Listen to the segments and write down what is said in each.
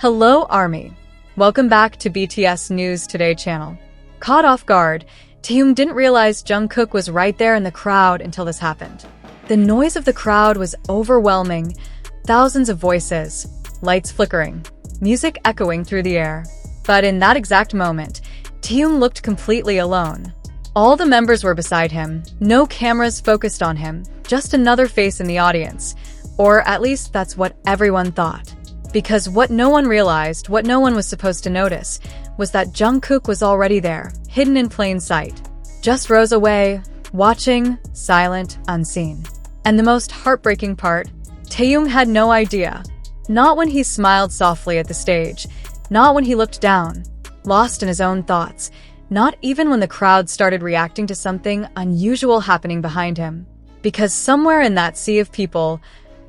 Hello, Army. Welcome back to BTS News Today channel. Caught off guard, Taehyung didn't realize Jungkook was right there in the crowd until this happened. The noise of the crowd was overwhelming, thousands of voices, lights flickering, music echoing through the air. But in that exact moment, Taehyung looked completely alone. All the members were beside him, no cameras focused on him, just another face in the audience. Or at least that's what everyone thought. Because what no one realized, what no one was supposed to notice, was that Jungkook was already there, hidden in plain sight. Just rows away, watching, silent, unseen. And the most heartbreaking part, Taehyung had no idea. Not when he smiled softly at the stage, not when he looked down, lost in his own thoughts, not even when the crowd started reacting to something unusual happening behind him. Because somewhere in that sea of people,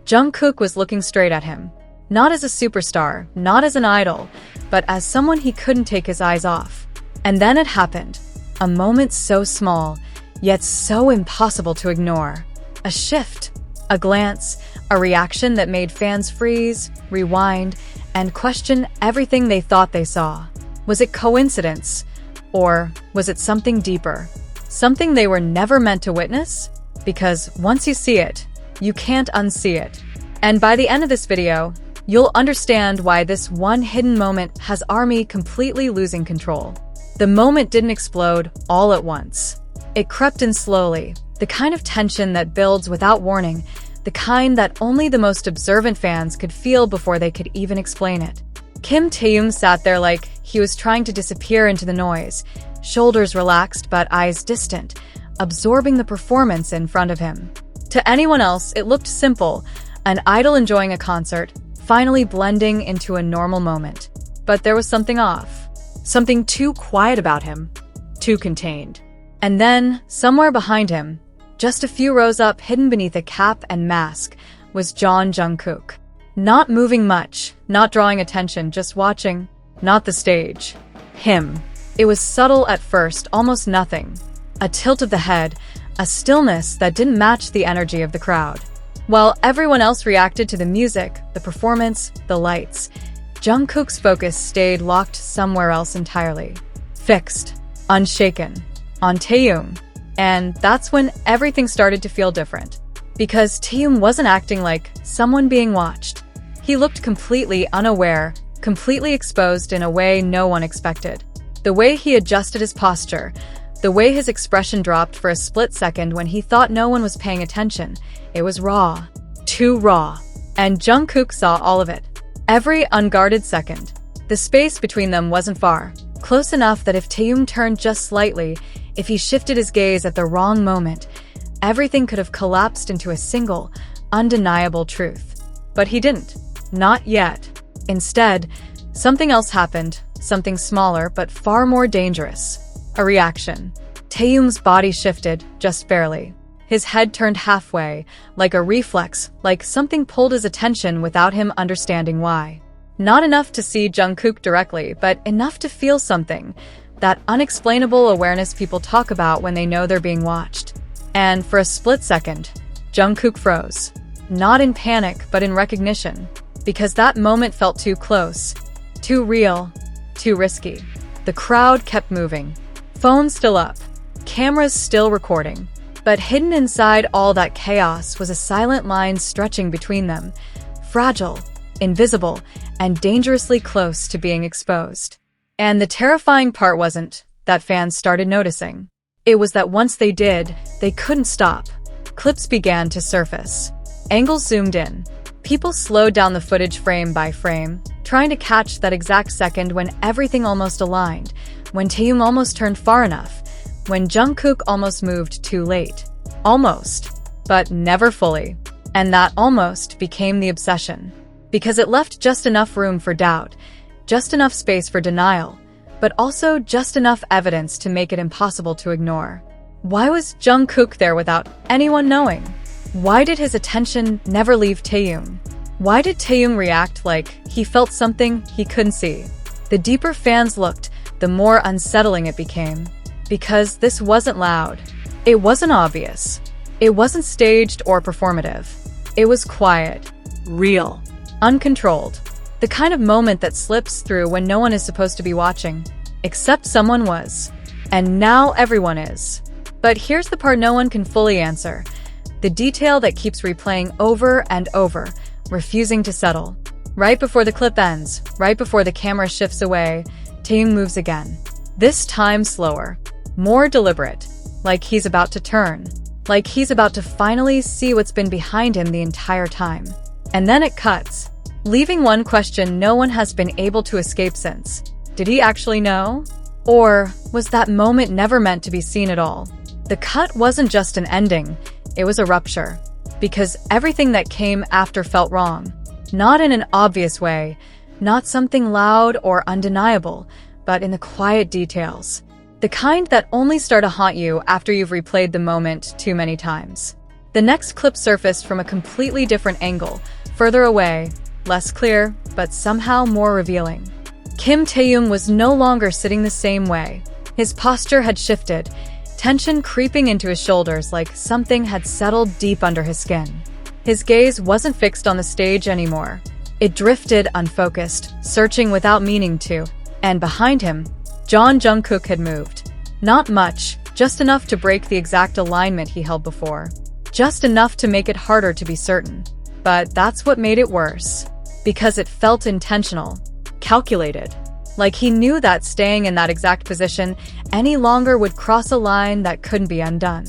Jungkook was looking straight at him. Not as a superstar, not as an idol, but as someone he couldn't take his eyes off. And then it happened. A moment so small, yet so impossible to ignore. A shift, a glance, a reaction that made fans freeze, rewind, and question everything they thought they saw. Was it coincidence? Or was it something deeper? Something they were never meant to witness? Because once you see it, you can't unsee it. And by the end of this video, you'll understand why this one hidden moment has ARMY completely losing control. The moment didn't explode all at once. It crept in slowly, the kind of tension that builds without warning, the kind that only the most observant fans could feel before they could even explain it. Kim Taehyung sat there like he was trying to disappear into the noise, shoulders relaxed but eyes distant, absorbing the performance in front of him. To anyone else, it looked simple, an idol enjoying a concert, finally blending into a normal moment. But there was something off. Something too quiet about him. Too contained. And then, somewhere behind him, just a few rows up, hidden beneath a cap and mask, was Jungkook. Not moving much, not drawing attention, just watching. Not the stage. Him. It was subtle at first, almost nothing. A tilt of the head, a stillness that didn't match the energy of the crowd. While everyone else reacted to the music, the performance, the lights, Jungkook's focus stayed locked somewhere else entirely. Fixed, unshaken, on Taehyung. And that's when everything started to feel different. Because Taehyung wasn't acting like someone being watched. He looked completely unaware, completely exposed in a way no one expected. The way he adjusted his posture, the way his expression dropped for a split second when he thought no one was paying attention. It was raw. Too raw. And Jungkook saw all of it. Every unguarded second. The space between them wasn't far. Close enough that if Taehyung turned just slightly, if he shifted his gaze at the wrong moment, everything could have collapsed into a single, undeniable truth. But he didn't. Not yet. Instead, something else happened. Something smaller, but far more dangerous. A reaction. Taehyung's body shifted, just barely. His head turned halfway, like a reflex, like something pulled his attention without him understanding why. Not enough to see Jungkook directly, but enough to feel something. That unexplainable awareness people talk about when they know they're being watched. And for a split second, Jungkook froze. Not in panic, but in recognition. Because that moment felt too close. Too real. Too risky. The crowd kept moving. Phones still up, cameras still recording, but hidden inside all that chaos was a silent line stretching between them, fragile, invisible, and dangerously close to being exposed. And the terrifying part wasn't that fans started noticing. It was that once they did, they couldn't stop. Clips began to surface. Angles zoomed in. People slowed down the footage frame by frame, trying to catch that exact second when everything almost aligned, when Taehyung almost turned far enough, when Jungkook almost moved too late. Almost, but never fully. And that almost became the obsession. Because it left just enough room for doubt, just enough space for denial, but also just enough evidence to make it impossible to ignore. Why was Jungkook there without anyone knowing? Why did his attention never leave Taehyung? Why did Taehyung react like he felt something he couldn't see? The deeper fans looked, the more unsettling it became. Because this wasn't loud. It wasn't obvious. It wasn't staged or performative. It was quiet, real, uncontrolled. The kind of moment that slips through when no one is supposed to be watching. Except someone was. And now everyone is. But here's the part no one can fully answer. The detail that keeps replaying over and over, refusing to settle. Right before the clip ends, right before the camera shifts away, Taehyung moves again. This time slower. More deliberate. Like he's about to turn. Like he's about to finally see what's been behind him the entire time. And then it cuts, leaving one question no one has been able to escape since. Did he actually know? Or was that moment never meant to be seen at all? The cut wasn't just an ending, it was a rupture. Because everything that came after felt wrong. Not in an obvious way, not something loud or undeniable, but in the quiet details. The kind that only start to haunt you after you've replayed the moment too many times. The next clip surfaced from a completely different angle, further away, less clear, but somehow more revealing. Kim Taehyung was no longer sitting the same way. His posture had shifted, tension creeping into his shoulders like something had settled deep under his skin. His gaze wasn't fixed on the stage anymore. It drifted unfocused, searching without meaning to, and behind him, Jungkook had moved. Not much, just enough to break the exact alignment he held before. Just enough to make it harder to be certain. But that's what made it worse. Because it felt intentional, calculated. Like he knew that staying in that exact position any longer would cross a line that couldn't be undone.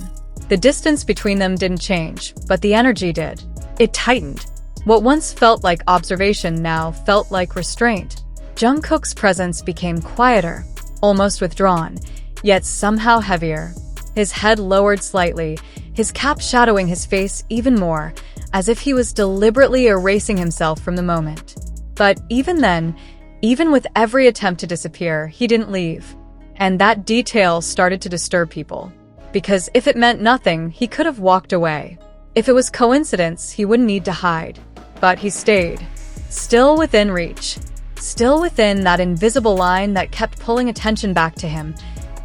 The distance between them didn't change, but the energy did. It tightened. What once felt like observation now felt like restraint. Jungkook's presence became quieter, almost withdrawn, yet somehow heavier. His head lowered slightly, his cap shadowing his face even more, as if he was deliberately erasing himself from the moment. But even then, even with every attempt to disappear, he didn't leave. And that detail started to disturb people. Because if it meant nothing, he could have walked away. If it was coincidence, he wouldn't need to hide. But he stayed. Still within reach. Still within that invisible line that kept pulling attention back to him,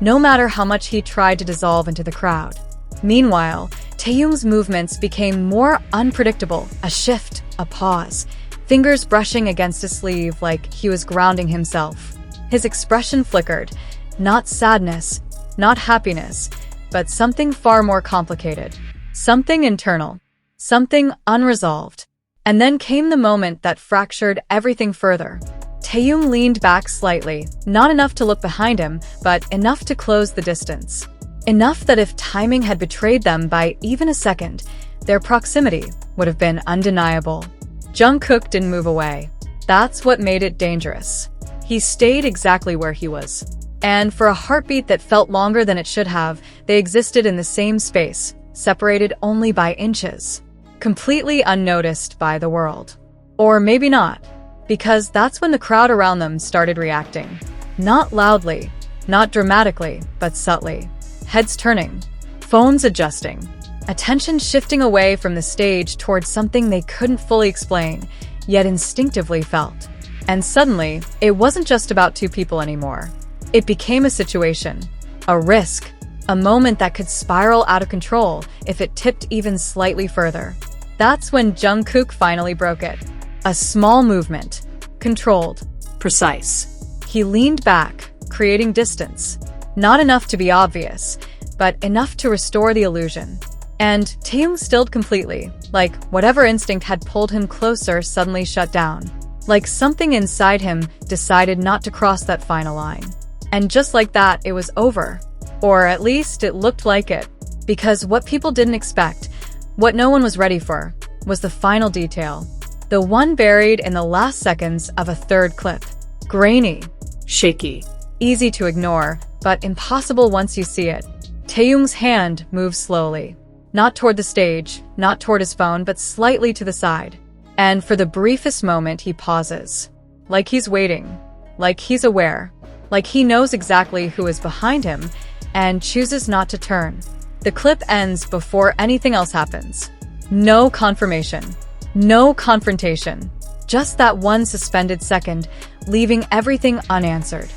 no matter how much he tried to dissolve into the crowd. Meanwhile, Taehyung's movements became more unpredictable, a shift, a pause, fingers brushing against his sleeve like he was grounding himself. His expression flickered, not sadness, not happiness, but something far more complicated, something internal, something unresolved. And then came the moment that fractured everything further. Taehyung leaned back slightly, not enough to look behind him, but enough to close the distance. Enough that if timing had betrayed them by even a second, their proximity would have been undeniable. Jungkook didn't move away. That's what made it dangerous. He stayed exactly where he was. And for a heartbeat that felt longer than it should have, they existed in the same space, separated only by inches. Completely unnoticed by the world. Or maybe not. Because that's when the crowd around them started reacting. Not loudly, not dramatically, but subtly. Heads turning, phones adjusting, attention shifting away from the stage towards something they couldn't fully explain, yet instinctively felt. And suddenly, it wasn't just about two people anymore. It became a situation, a risk, a moment that could spiral out of control if it tipped even slightly further. That's when Jungkook finally broke it. A small movement, controlled, precise. He leaned back, creating distance. Not enough to be obvious, but enough to restore the illusion. And Taehyung stilled completely, like whatever instinct had pulled him closer suddenly shut down. Like something inside him decided not to cross that final line. And just like that, it was over. Or at least it looked like it. Because what people didn't expect, what no one was ready for, was the final detail. The one buried in the last seconds of a third clip. Grainy. Shaky. Easy to ignore, but impossible once you see it. Taehyung's hand moves slowly. Not toward the stage, not toward his phone, but slightly to the side. And for the briefest moment, he pauses. Like he's waiting. Like he's aware. Like he knows exactly who is behind him, and chooses not to turn. The clip ends before anything else happens. No confirmation. No confrontation. Just that one suspended second, leaving everything unanswered.